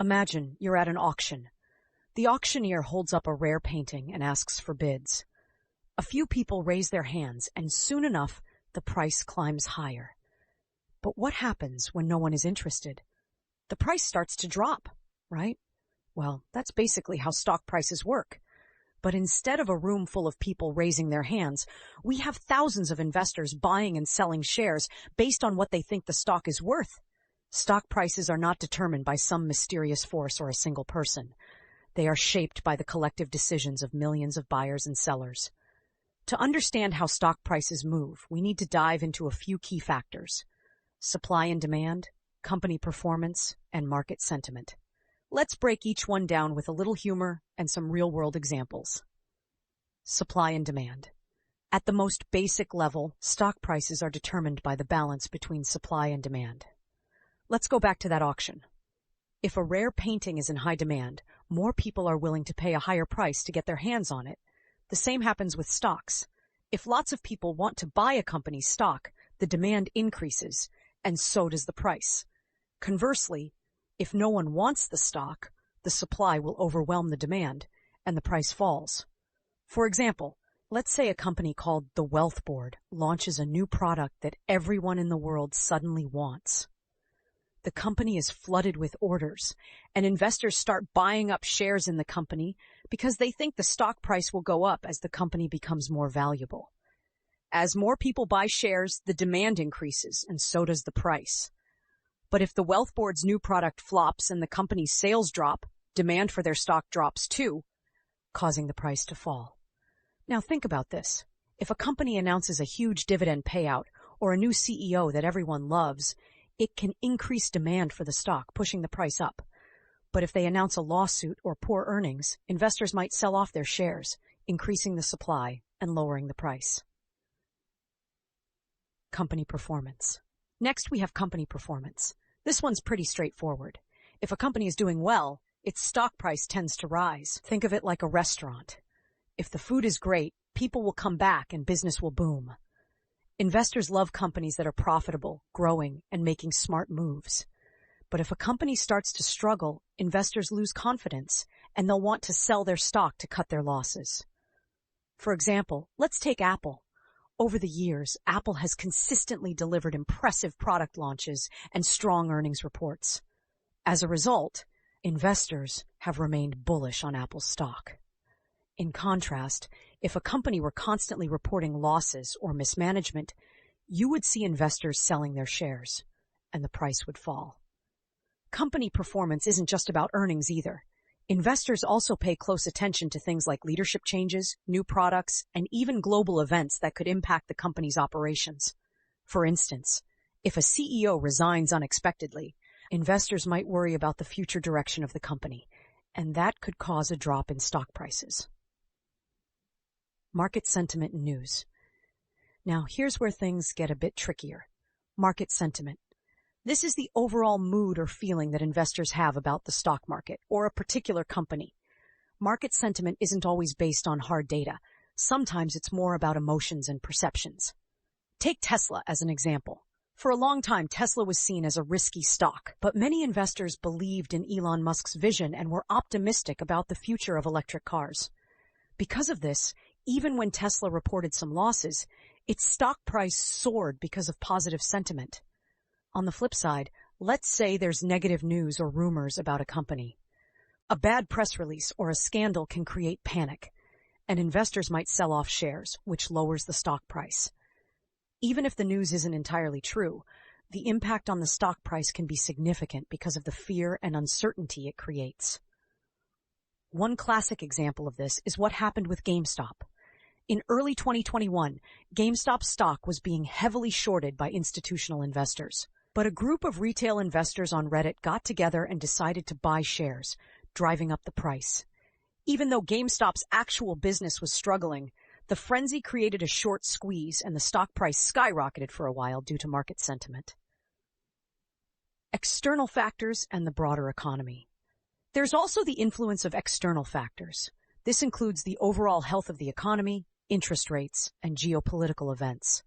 Imagine you're at an auction. The auctioneer holds up a rare painting and asks for bids. A few people raise their hands, and soon enough, the price climbs higher. But what happens when no one is interested? The price starts to drop, right? Well, that's basically how stock prices work. But instead of a room full of people raising their hands, we have thousands of investors buying and selling shares based on what they think the stock is worth. Stock prices are not determined by some mysterious force or a single person. They are shaped by the collective decisions of millions of buyers and sellers. To understand how stock prices move, we need to dive into a few key factors: supply and demand, company performance, and market sentiment. Let's break each one down with a little humor and some real-world examples. Supply and demand. At the most basic level, stock prices are determined by the balance between supply and demand. Let's go back to that auction. If a rare painting is in high demand, more people are willing to pay a higher price to get their hands on it. The same happens with stocks. If lots of people want to buy a company's stock, the demand increases, and so does the price. Conversely, if no one wants the stock, the supply will overwhelm the demand, and the price falls. For example, let's say a company called the Wealth Board launches a new product that everyone in the world suddenly wants. The company is flooded with orders, and investors start buying up shares in the company because they think the stock price will go up as the company becomes more valuable. As more people buy shares, the demand increases, and so does the price. But if the Wealth Board's new product flops and the company's sales drop, demand for their stock drops too, causing the price to fall. Now think about this. If a company announces a huge dividend payout or a new CEO that everyone loves, it can increase demand for the stock, pushing the price up. But if they announce a lawsuit or poor earnings, investors might sell off their shares, increasing the supply and lowering the price. Company performance. Next, we have company performance. This one's pretty straightforward. If a company is doing well, its stock price tends to rise. Think of it like a restaurant. If the food is great, people will come back and business will boom. Investors love companies that are profitable, growing, and making smart moves. But if a company starts to struggle, investors lose confidence, and they'll want to sell their stock to cut their losses. For example, let's take Apple. Over the years, Apple has consistently delivered impressive product launches and strong earnings reports. As a result, investors have remained bullish on Apple's stock. In contrast, if a company were constantly reporting losses or mismanagement, you would see investors selling their shares, and the price would fall. Company performance isn't just about earnings either. Investors also pay close attention to things like leadership changes, new products, and even global events that could impact the company's operations. For instance, if a CEO resigns unexpectedly, investors might worry about the future direction of the company, and that could cause a drop in stock prices. Market sentiment and news. Now, here's where things get a bit trickier. Market sentiment. This is the overall mood or feeling that investors have about the stock market or a particular company. Market sentiment isn't always based on hard data. Sometimes it's more about emotions and perceptions. Take Tesla as an example. For a long time, Tesla was seen as a risky stock, but many investors believed in Elon Musk's vision and were optimistic about the future of electric cars. Because of this, even when Tesla reported some losses, its stock price soared because of positive sentiment. On the flip side, let's say there's negative news or rumors about a company. A bad press release or a scandal can create panic, and investors might sell off shares, which lowers the stock price. Even if the news isn't entirely true, the impact on the stock price can be significant because of the fear and uncertainty it creates. One classic example of this is what happened with GameStop. In early 2021, GameStop stock was being heavily shorted by institutional investors. But a group of retail investors on Reddit got together and decided to buy shares, driving up the price. Even though GameStop's actual business was struggling, the frenzy created a short squeeze and the stock price skyrocketed for a while due to market sentiment. External factors and the broader economy. There's also the influence of external factors. This includes the overall health of the economy, interest rates, and geopolitical events.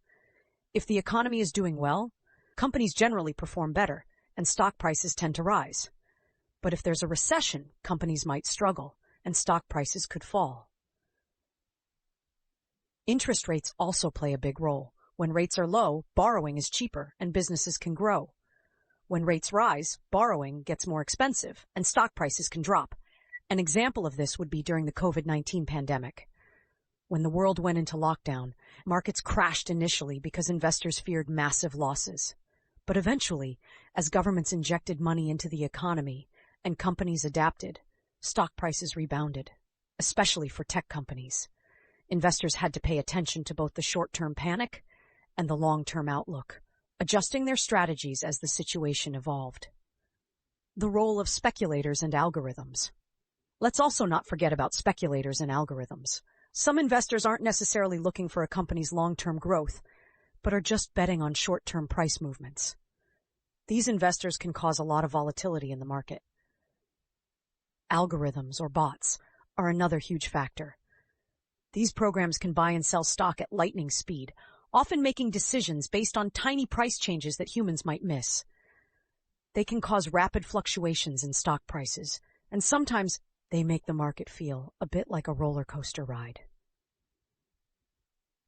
If the economy is doing well, companies generally perform better, and stock prices tend to rise. But if there's a recession, companies might struggle and stock prices could fall. Interest rates also play a big role. When rates are low, borrowing is cheaper and businesses can grow. When rates rise, borrowing gets more expensive and stock prices can drop. An example of this would be during the COVID-19 pandemic. When the world went into lockdown, markets crashed initially because investors feared massive losses. But eventually, as governments injected money into the economy and companies adapted, stock prices rebounded, especially for tech companies. Investors had to pay attention to both the short-term panic and the long-term outlook, adjusting their strategies as the situation evolved. The role of speculators and algorithms. Let's also not forget about speculators and algorithms. Some investors aren't necessarily looking for a company's long-term growth, but are just betting on short-term price movements. These investors can cause a lot of volatility in the market. Algorithms, or bots, are another huge factor. These programs can buy and sell stock at lightning speed, often making decisions based on tiny price changes that humans might miss. They can cause rapid fluctuations in stock prices, and sometimes they make the market feel a bit like a roller coaster ride.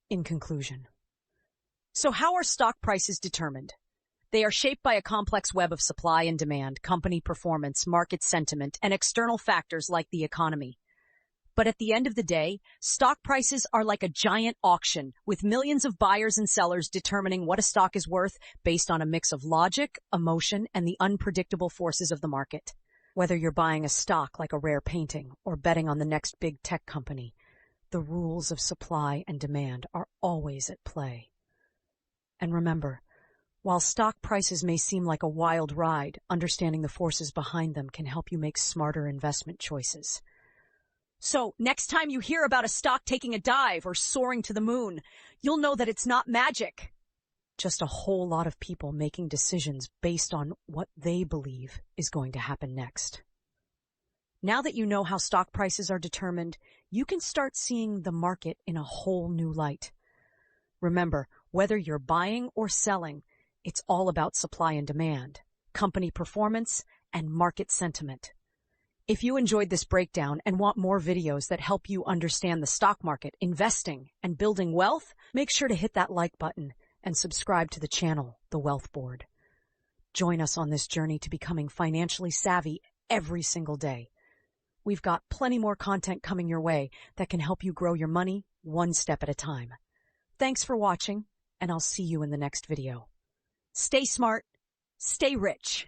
In conclusion, so how are stock prices determined? They are shaped by a complex web of supply and demand, company performance, market sentiment, and external factors like the economy. But at the end of the day, stock prices are like a giant auction, with millions of buyers and sellers determining what a stock is worth based on a mix of logic, emotion, and the unpredictable forces of the market. Whether you're buying a stock like a rare painting or betting on the next big tech company, the rules of supply and demand are always at play. And remember, while stock prices may seem like a wild ride, understanding the forces behind them can help you make smarter investment choices. So, next time you hear about a stock taking a dive or soaring to the moon, you'll know that it's not magic. Just a whole lot of people making decisions based on what they believe is going to happen next. Now that you know how stock prices are determined, you can start seeing the market in a whole new light. Remember, whether you're buying or selling, it's all about supply and demand, company performance, and market sentiment. If you enjoyed this breakdown and want more videos that help you understand the stock market, investing, and building wealth, make sure to hit that like button and subscribe to the channel, The Wealth Board. Join us on this journey to becoming financially savvy every single day. We've got plenty more content coming your way that can help you grow your money one step at a time. Thanks for watching, and I'll see you in the next video. Stay smart, stay rich.